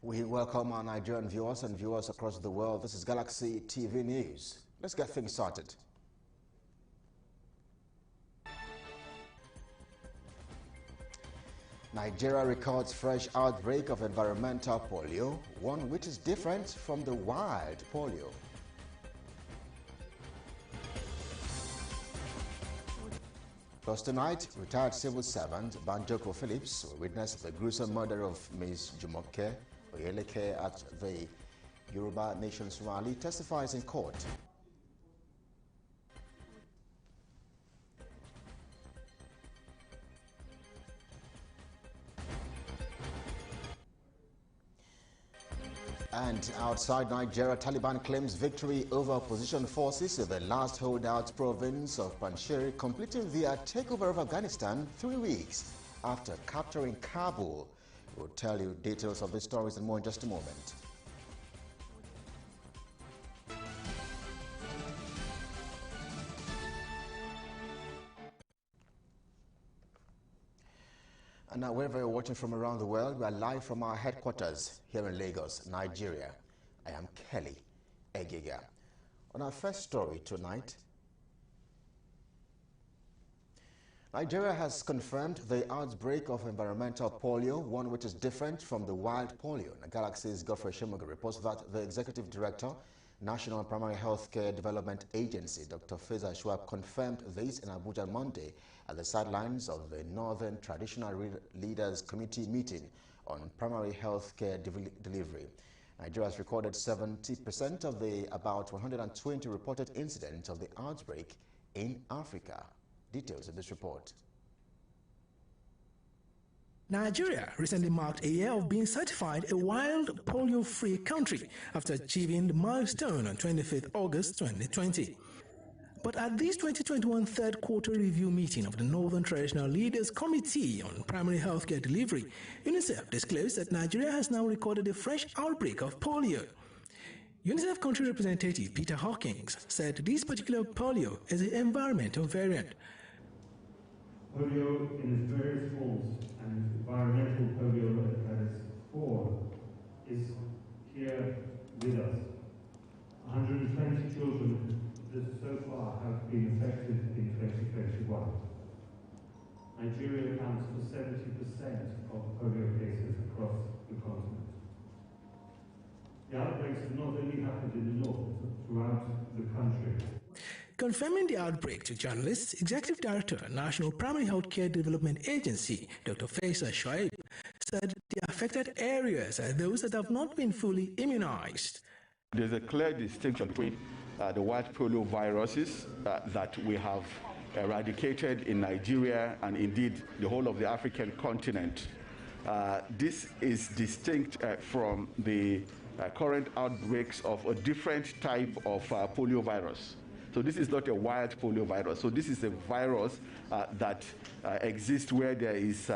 We welcome our Nigerian viewers and viewers across the world. This is Galaxy TV News. Let's get things started. Nigeria records fresh outbreak of environmental polio, one which is different from the wild polio. Plus tonight, retired civil servant Banjoko Phillips will witness the gruesome murder of Ms. Jumoke Oyeleke at the Yoruba Nation's rally, testifies in court. And outside Nigeria, Taliban claims victory over opposition forces in the last holdout province of Panjshir, completing their takeover of Afghanistan 3 weeks after capturing Kabul. We'll tell you details of these stories and more in just a moment. And now, wherever you're watching from around the world, we are live from our headquarters here in Lagos, Nigeria. I am Kelly Egiga. On our first story tonight, Nigeria has confirmed the outbreak of environmental polio, one which is different from the wild polio. The Galaxy's Godfrey Shemoga reports that the Executive Director, National Primary Healthcare Development Agency, Dr. Feza Shuaib, confirmed this in Abuja Monday at the sidelines of the Northern Traditional Leaders Committee meeting on primary health care delivery. Nigeria has recorded 70% of the about 120 reported incidents of the outbreak in Africa. Details of this report. Nigeria recently marked a year of being certified a wild polio-free country after achieving the milestone on 25th August 2020. But at this 2021 third quarter review meeting of the Northern Traditional Leaders Committee on Primary Healthcare Delivery, UNICEF disclosed that Nigeria has now recorded a fresh outbreak of polio. UNICEF country representative Peter Hawkins said this particular polio is an environmental variant. Polio in its various forms and environmental polio at its core is here with us. 120 children so far have been infected in 2021. Nigeria accounts for 70% of polio cases across the continent. The outbreaks have not only happened in the north, but throughout the country. Confirming the outbreak to journalists, Executive Director, National Primary Healthcare Development Agency, Dr. Feza Shuaib, said the affected areas are those that have not been fully immunized. There's a clear distinction between the wild polio viruses that we have eradicated in Nigeria and indeed the whole of the African continent. This is distinct from the current outbreaks of a different type of polio virus. So this is not a wild polio virus. So this is a virus that exists where there is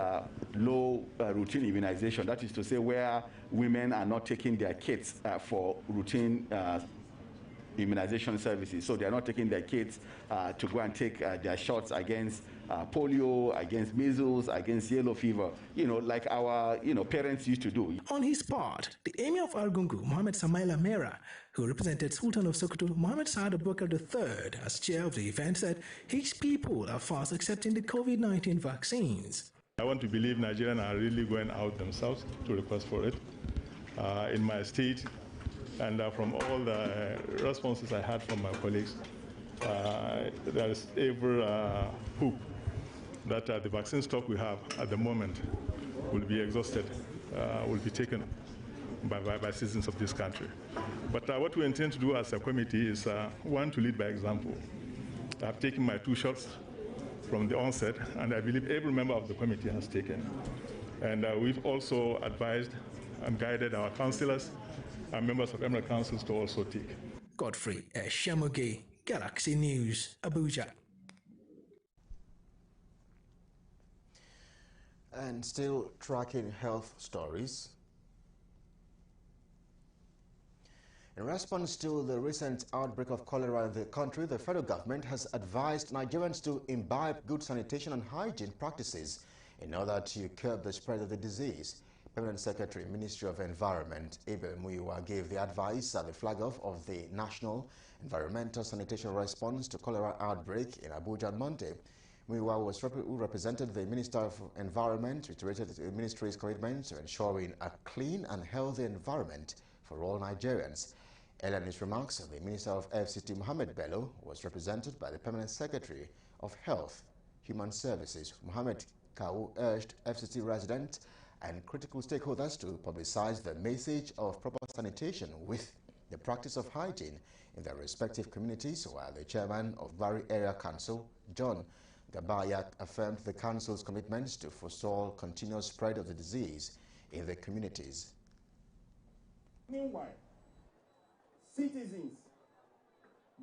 low routine immunization. That is to say, where women are not taking their kids for routine immunization services. So they are not taking their kids to go and take their shots against polio, against measles, against yellow fever, like our parents used to do. On his part, the Emir of Argungu, Mohammed Samaila Mera, who represented Sultan of Sokoto, Mohammed Saad Abubakar III, as chair of the event, said his people are fast accepting the COVID-19 vaccines. I want to believe Nigerians are really going out themselves to request for it. In my state, and from all the responses I had from my colleagues, there is every hope that the vaccine stock we have at the moment will be exhausted, will be taken by citizens of this country. But what we intend to do as a committee is, one, to lead by example. I've taken my 2 shots from the onset, and I believe every member of the committee has taken. And we've also advised and guided our councillors and members of eminent councils to also take. Godfrey Shemoga, Galaxy News, Abuja. And still tracking health stories. In response to the recent outbreak of cholera in the country, the federal government has advised Nigerians to imbibe good sanitation and hygiene practices in order to curb the spread of the disease. Permanent Secretary, Ministry of Environment, Abel Muyiwa, gave the advice at the flag-off of the National Environmental Sanitation Response to Cholera Outbreak in Abuja on Monday. Muyiwa, who represented the Minister of Environment, reiterated the ministry's commitment to ensuring a clean and healthy environment for all Nigerians. Earlier in his remarks, the Minister of FCT, Mohammed Bello, was represented by the Permanent Secretary of Health, Human Services, Mohammed Kau, urged FCT residents and critical stakeholders to publicize the message of proper sanitation with the practice of hygiene in their respective communities, while the chairman of Bari Area Council, John Gabaya, affirmed the council's commitments to forestall continuous spread of the disease in the communities. Meanwhile, citizens,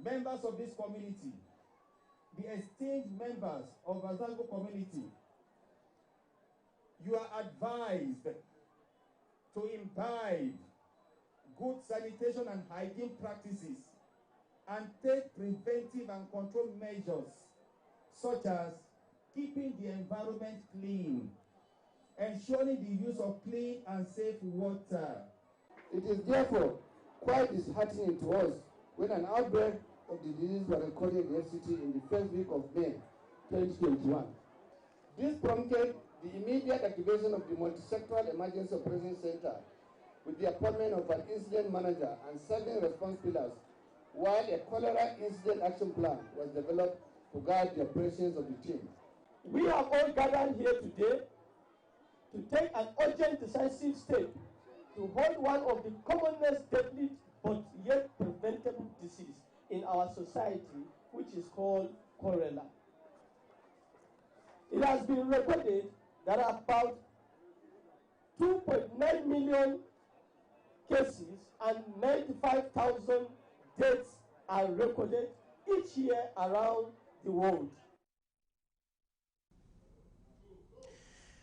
members of this community, the esteemed members of Azango community, you are advised to imbibe good sanitation and hygiene practices and take preventive and control measures such as keeping the environment clean, ensuring the use of clean and safe water. It is therefore quite disheartening to us when an outbreak of the disease was recorded in the FCT in the first week of May 2021. This prompted the immediate activation of the Multi-Sectoral Emergency Operations Center with the appointment of an incident manager and 7 response pillars, while a cholera incident action plan was developed to guide the operations of the team. We have all gathered here today to take an urgent decisive step to hold one of the commonest deadly but yet preventable disease in our society, which is called cholera. It has been recorded that about 2.9 million cases and 95,000 deaths are recorded each year around the world.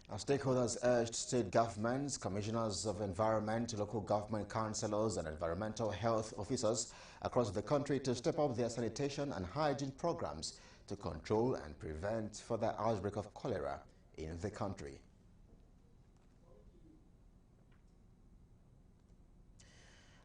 Our stakeholders urged state governments, commissioners of environment, local government councillors and environmental health officers across the country to step up their sanitation and hygiene programs to control and prevent further outbreak of cholera in the country.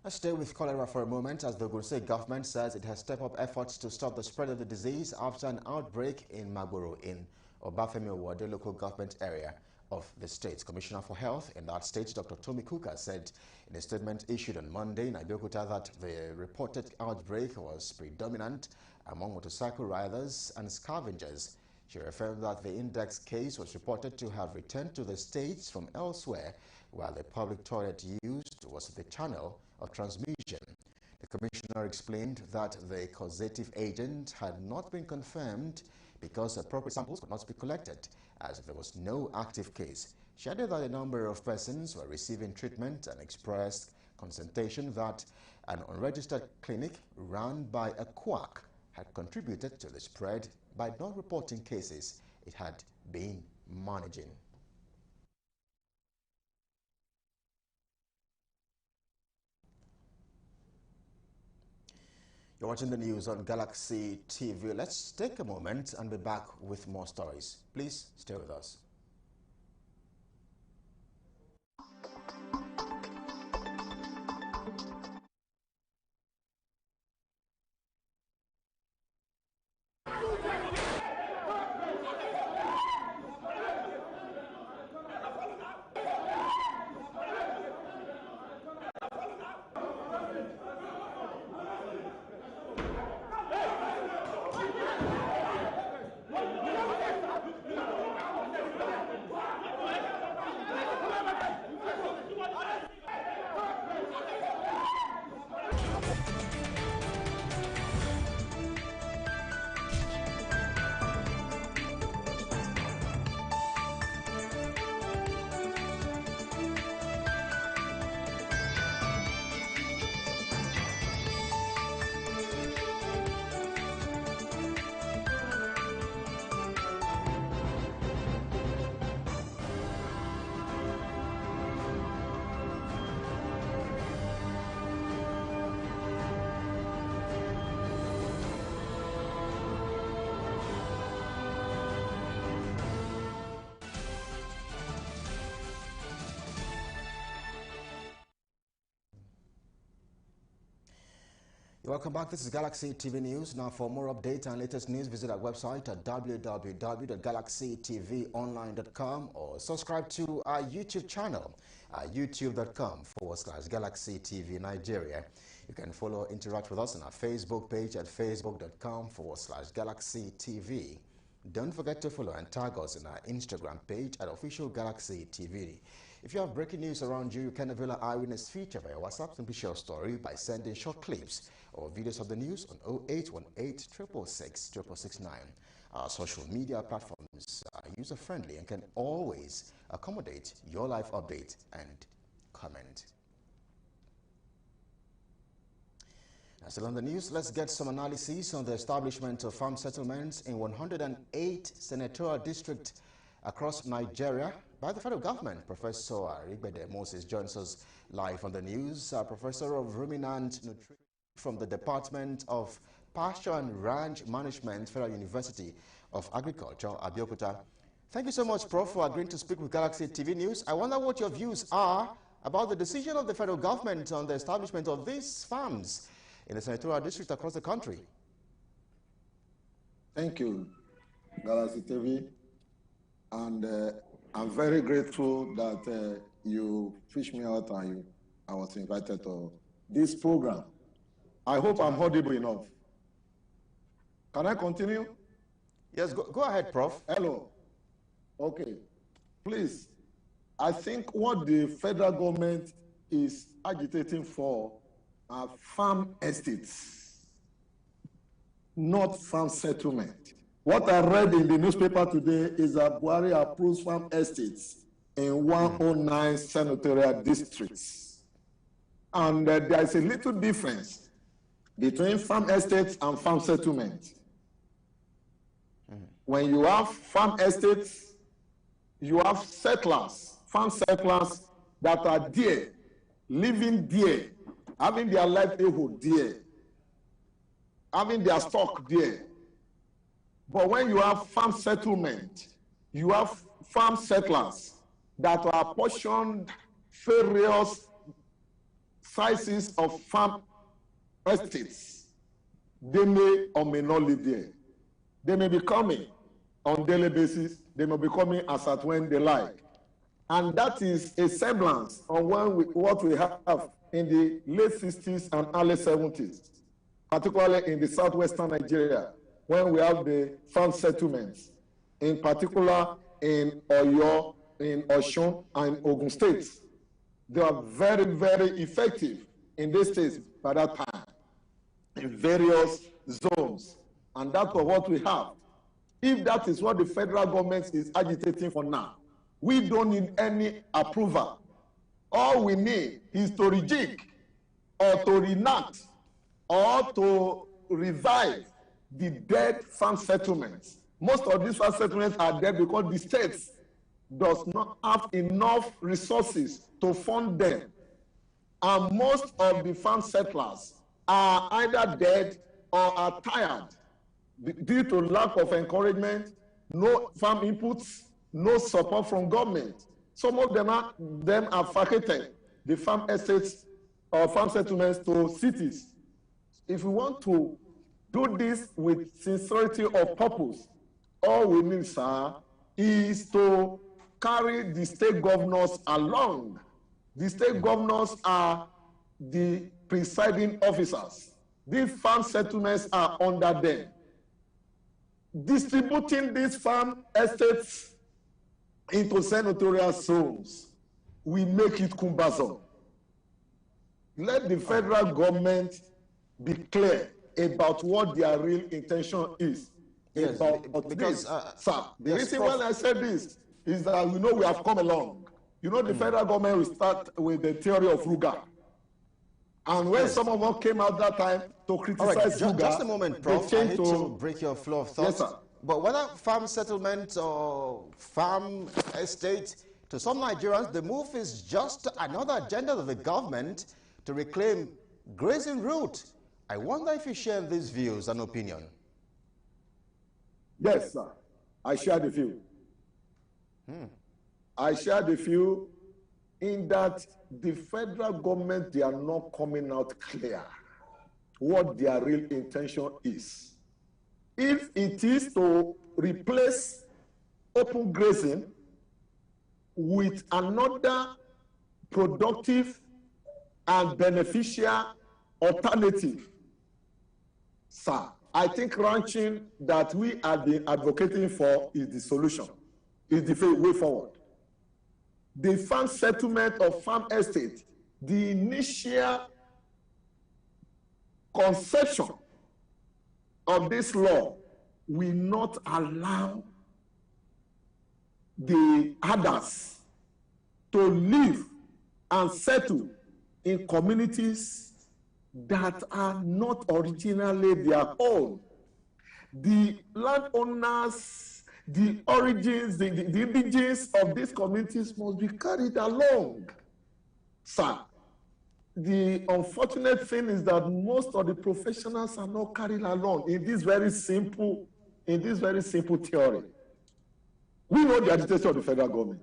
Let's stay with cholera for a moment, as the Ogun State government says it has stepped up efforts to stop the spread of the disease after an outbreak in Magboro in Obafemi Owode local government area of the state. Commissioner for Health in that state, Dr. Tommy Kuka, said in a statement issued on Monday in Abeokuta that the reported outbreak was predominant among motorcycle riders and scavengers. She referred that the index case was reported to have returned to the states from elsewhere, while the public toilet used was the channel of transmission. The commissioner explained that the causative agent had not been confirmed because appropriate samples could not be collected, as there was no active case. She added that a number of persons were receiving treatment and expressed concern that an unregistered clinic run by a quack had contributed to the spread by not reporting cases it had been managing. You're watching the news on Galaxy TV. Let's take a moment and be back with more stories. Please stay with us. Welcome back. This is Galaxy TV News. Now, for more updates and latest news, visit our website at www.galaxytvonline.com or subscribe to our YouTube channel at youtube.com/Galaxy TV Nigeria. You can interact with us on our Facebook page at facebook.com/Galaxy TV. Don't forget to follow and tag us on our Instagram page at Official Galaxy TV. If you have breaking news around you, you can avail our eyewitness feature via WhatsApp. Simply share your story by sending short clips or videos of the news on 0818 666 669. Our social media platforms are user-friendly and can always accommodate your live update and comment. Now, still on the news, let's get some analysis on the establishment of farm settlements in 108 senatorial districts across Nigeria by the federal government. Professor Arigbede Moses joins us live on the news. Professor of Ruminant Nutrition from the Department of Pasture and Ranch Management, Federal University of Agriculture, Abeokuta. Thank you so much, Prof, for agreeing to speak with Galaxy TV News. I wonder what your views are about the decision of the federal government on the establishment of these farms in the senatorial district across the country. Thank you, Galaxy TV. And I'm very grateful that you fished me out and I was invited to this program. I hope I'm audible enough. Can I continue? Yes, go ahead, Prof. Hello. Okay. Please, I think what the federal government is agitating for are farm estates, not farm settlement. What I read in the newspaper today is that Buhari approves farm estates in 109 senatorial districts. And there is a little difference between farm estates and farm settlements. When you have farm estates, you have settlers, farm settlers that are there, living there, having their livelihood there, having their stock there. But when you have farm settlement, you have farm settlers that are apportioned various sizes of farm estates. They may or may not live there. They may be coming on daily basis. They may be coming as at when they like. And that is a semblance of what we have in the late 60s and early 70s, particularly in the southwestern Nigeria, when we have the farm settlements, in particular in Oyo, in Osun, and Ogun states. They are very, very effective in these states by that time, in various zones. And that's what we have. If that is what the federal government is agitating for now, we don't need any approval. All we need is to rejig or to reenact or to revive the dead farm settlements. Most of these farm settlements are dead because the states does not have enough resources to fund them. And most of the farm settlers are either dead or are tired due to lack of encouragement, no farm inputs, no support from government. Some of them are vacated the farm estates or farm settlements to cities. If we want to do this with sincerity of purpose, all we need, sir, is to carry the state governors along. The state governors are the presiding officers. These farm settlements are under them. Distributing these farm estates into senatorial zones, we make it cumbersome. Let the federal government be clear about what their real intention is. Yes, because, sir, the reason why I said this is that we have come along. The federal government will start with the theory of Ruga. And when some of us came out that time to criticize Ruga, just a moment, Prof. I hate to break your flow of thought. Yes, sir. But whether farm settlement or farm estate, to some Nigerians, the move is just another agenda of the government to reclaim grazing route. I wonder if you share these views and opinion. Yes, sir. I share the view. I share the view in that the federal government, they are not coming out clear. what their real intention is. If it is to replace open grazing with another productive and beneficial alternative, sir, I think ranching that we have been advocating for is the solution, is the way forward. The farm settlement of farm estate, the initial conception of this law will not allow the others to live and settle in communities that are not originally their own. The landowners, the origins, the indigenes of these communities must be carried along. Sir, the unfortunate thing is that most of the professionals are not carried along in this very simple theory. We know the agitation of the federal government.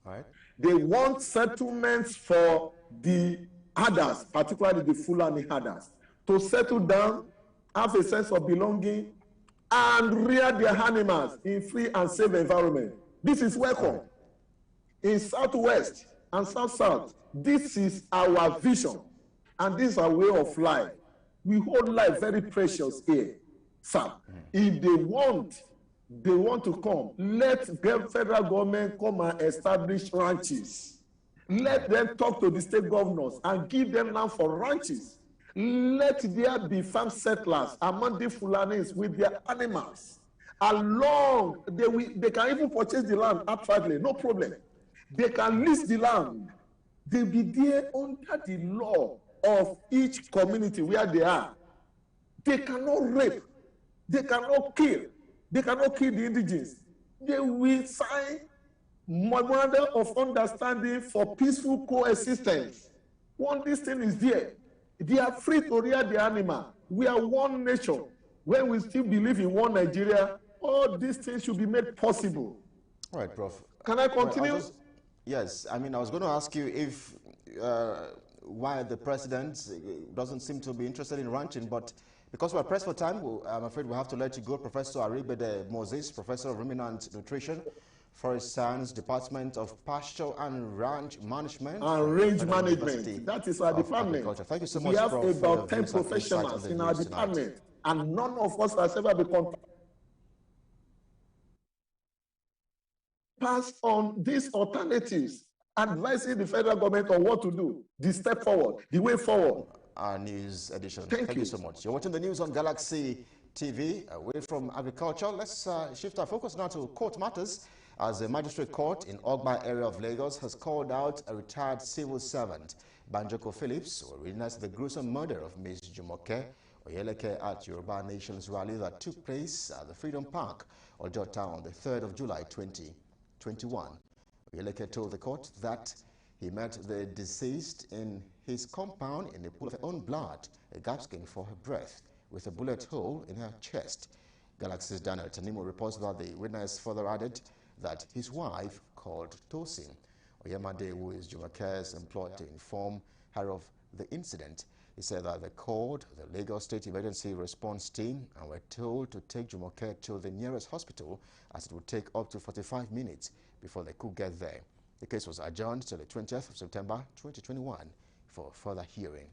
All right. They want settlements for the herders, particularly the Fulani herders, to settle down, have a sense of belonging, and rear their animals in free and safe environment. This is welcome. In Southwest and South-South, this is our vision, and this is our way of life. We hold life very precious here. Sir, if they want to come, let the federal government come and establish ranches. Let them talk to the state governors and give them land for ranches. Let there be farm settlers among the Fulanis with their animals. Along, they can even purchase the land outrightly, no problem. They can lease the land. They'll be there under the law of each community where they are. They cannot rape. They cannot kill. They cannot kill the indigenous. They will sign memorandum of understanding for peaceful coexistence. When this thing is there, they are free to rear the animal. We are one nation. When we still believe in one Nigeria, all these things should be made possible. All right, Prof. Can I continue? Yes, I mean, I was going to ask you if why the president doesn't seem to be interested in ranching, but because we're pressed for time, I'm afraid we have to let you go. Professor Aribede Moses, Professor of Ruminant Nutrition, Forest Science, Department of Pasture and Ranch Management. And Range Management. That is our department. Thank you so much, We have Prof, about 10 professionals in our department, and none of us has ever been passed on these alternatives, advising the federal government on what to do, the step forward, the way forward. Our news edition. Thank you so much. You're watching the news on Galaxy TV. Away from agriculture, let's shift our focus now to court matters, as the magistrate court in Ogba area of Lagos has called out a retired civil servant, Banjoko Phillips, who witnessed the gruesome murder of Ms. Jumoke Oyeleke at Yoruba Nation's rally that took place at the Freedom Park, Ojota, on the 3rd of July 2021. Oyeleke told the court that he met the deceased in his compound in a pool of her own blood, a gapskin for her breath, with a bullet hole in her chest. Galaxy's Daniel Tanimo reports that the witness further added that his wife, called Tosin Oyemade, who is Jumoke's, employed to inform her of the incident. He said that they called the Lagos State Emergency Response Team and were told to take Jumoke to the nearest hospital, as it would take up to 45 minutes before they could get there. The case was adjourned till the 20th of September 2021 for further hearing.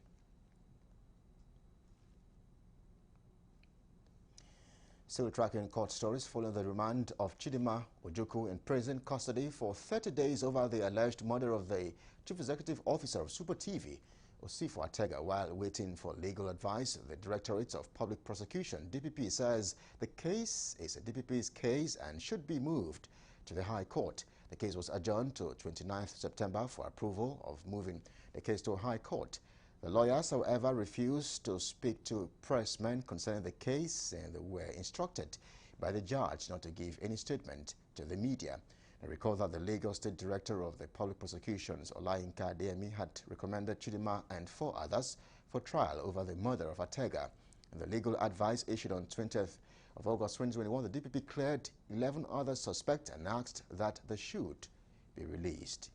Still tracking court stories following the remand of Chidima Ojukwu in prison custody for 30 days over the alleged murder of the Chief Executive Officer of Super TV, Osifo Atega, while waiting for legal advice. The Directorate of Public Prosecution, DPP, says the case is a DPP's case and should be moved to the High Court. The case was adjourned to 29th September for approval of moving the case to High Court. The lawyers, however, refused to speak to pressmen concerning the case, and they were instructed by the judge not to give any statement to the media. I recall that the Lagos State Director of the Public Prosecutions, Olayinka Adeyemi, had recommended Chidima and 4 others for trial over the murder of Atega. In the legal advice issued on 20th of August 2021, the DPP cleared 11 other suspects and asked that they should be released.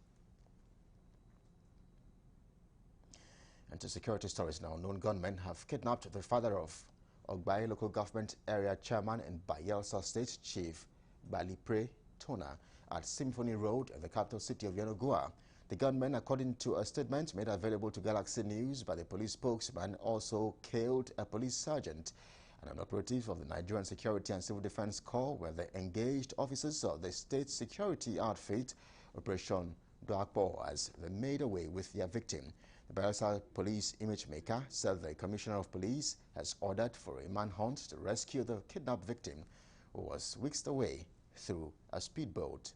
And to security stories now, known gunmen have kidnapped the father of Ogbai local government area chairman in Bayelsa State, Chief Balipre Tona, at Symphony Road in the capital city of Yenagoa. The gunmen, according to a statement made available to Galaxy News by the police spokesman, also killed a police sergeant and an operative of the Nigerian Security and Civil Defense Corps, where the engaged officers of the state security outfit, Operation Dwakbo, as they made away with their victim. The Bayelsa police image maker said the commissioner of police has ordered for a manhunt to rescue the kidnapped victim, who was whisked away through a speedboat.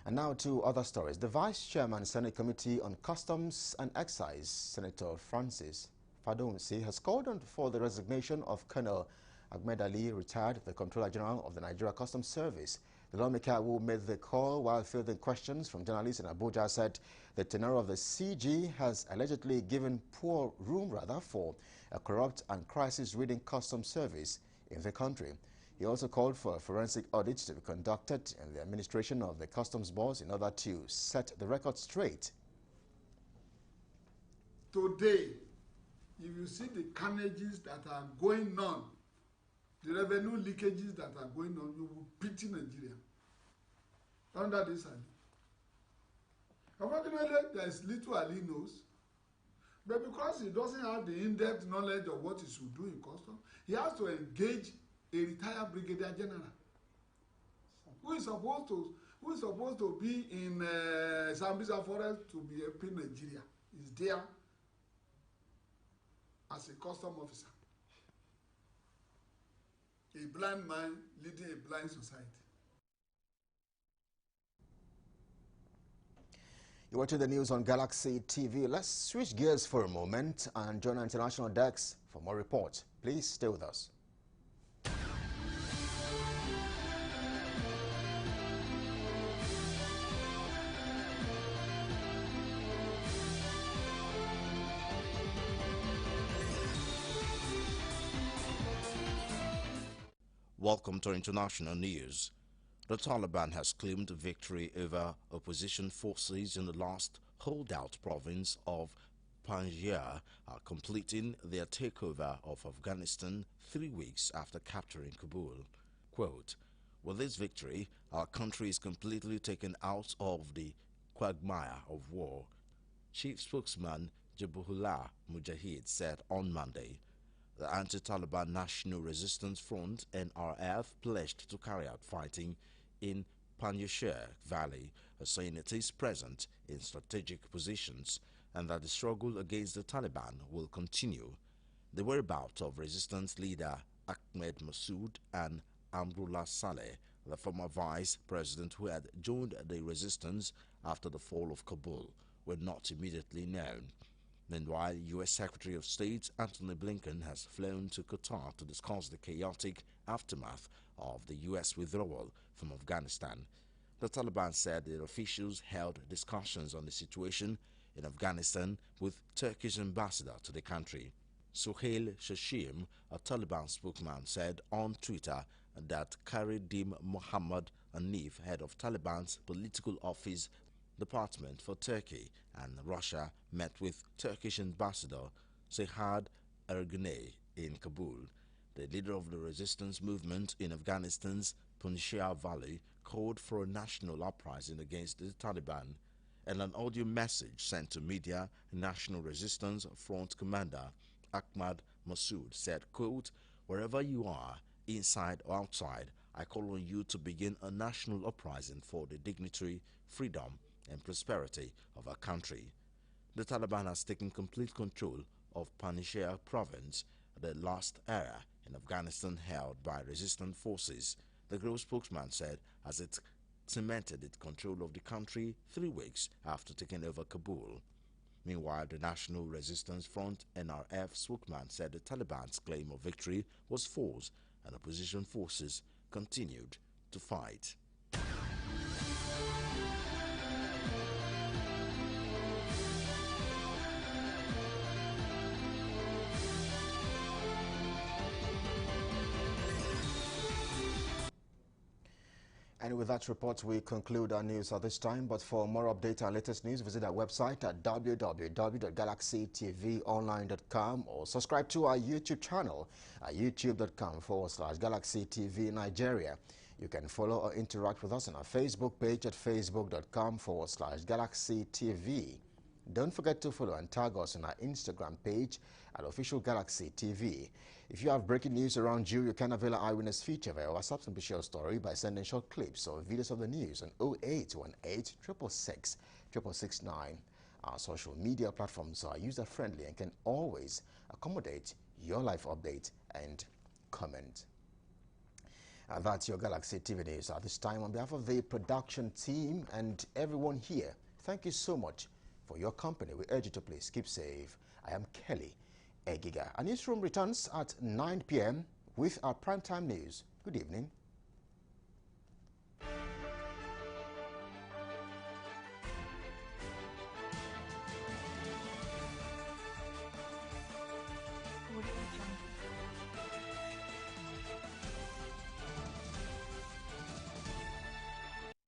And now to other stories. The Vice Chairman, Senate Committee on Customs and Excise, Senator Francis Fadonsi, has called on for the resignation of Colonel Ahmed Ali, retired, the Comptroller General of the Nigeria Customs Service. The lawmaker who made the call while fielding questions from journalists in Abuja said the tenor of the CG has allegedly given poor room for a corrupt and crisis-ridden customs service in the country. He also called for a forensic audit to be conducted in the administration of the customs boards in order to set the record straight. Today, if you see the carnages that are going on, the revenue leakages that are going on, you will pity Nigeria under this Ali. Unfortunately, there is little Ali knows, but because he doesn't have the in-depth knowledge of what he should do in customs, he has to engage a retired brigadier general who is supposed to be in Sambisa Forest to be helping Nigeria. Is there as a custom officer, a blind man leading a blind society. You're watching the news on Galaxy TV. Let's switch gears for a moment and join our international desk for more reports. Please stay with us. Welcome to international news. The Taliban has claimed victory over opposition forces in the last holdout province of Panjshir, completing their takeover of Afghanistan 3 weeks after capturing Kabul. Quote, "With this victory, our country is completely taken out of the quagmire of war," Chief Spokesman Zabihullah Mujahid said on Monday. The Anti-Taliban National Resistance Front (NRF) pledged to carry out fighting in Panjshir Valley, saying it is present in strategic positions and that the struggle against the Taliban will continue. The whereabouts of resistance leader Ahmed Massoud and Amrullah Saleh, the former vice president who had joined the resistance after the fall of Kabul, were not immediately known. Meanwhile, U.S. Secretary of State Antony Blinken has flown to Qatar to discuss the chaotic aftermath of the U.S. withdrawal from Afghanistan. The Taliban said their officials held discussions on the situation in Afghanistan with Turkish ambassador to the country. Suhail Shashim, a Taliban spokesman, said on Twitter that Karidim Mohammad Hanif, head of Taliban's political office department for Turkey and Russia, met with Turkish ambassador Sehad Ergenay in Kabul. The leader of the resistance movement in Afghanistan's Panjshir Valley called for a national uprising against the Taliban. In an audio message sent to media, National Resistance Front commander Ahmad Massoud said, quote, "Wherever you are, inside or outside, I call on you to begin a national uprising for the dignity, freedom, and prosperity of our country." The Taliban has taken complete control of Panjshir province, the last area in Afghanistan held by resistant forces, the group spokesman said, as it cemented its control of the country 3 weeks after taking over Kabul. Meanwhile, the National Resistance Front (NRF) spokesman said the Taliban's claim of victory was false and opposition forces continued to fight. And with that report, we conclude our news at this time. But for more updates and latest news, visit our website at www.galaxytvonline.com or subscribe to our YouTube channel at youtube.com/GalaxyTV Nigeria. You can follow or interact with us on our Facebook page at facebook.com/GalaxyTV. Don't forget to follow and tag us on our Instagram page at Official Galaxy TV. If you have breaking news around you can avail our eyewitness feature via WhatsApp and share story by sending short clips or videos of the news on 0818 666 669. Our social media platforms are user-friendly and can always accommodate your life update and comment. That's your Galaxy TV news at this time. On behalf of the production team and everyone here, thank you so much for your company. We urge you to please keep safe. I am Kelly Egiga. Our newsroom returns at 9 p.m. with our primetime news. Good evening.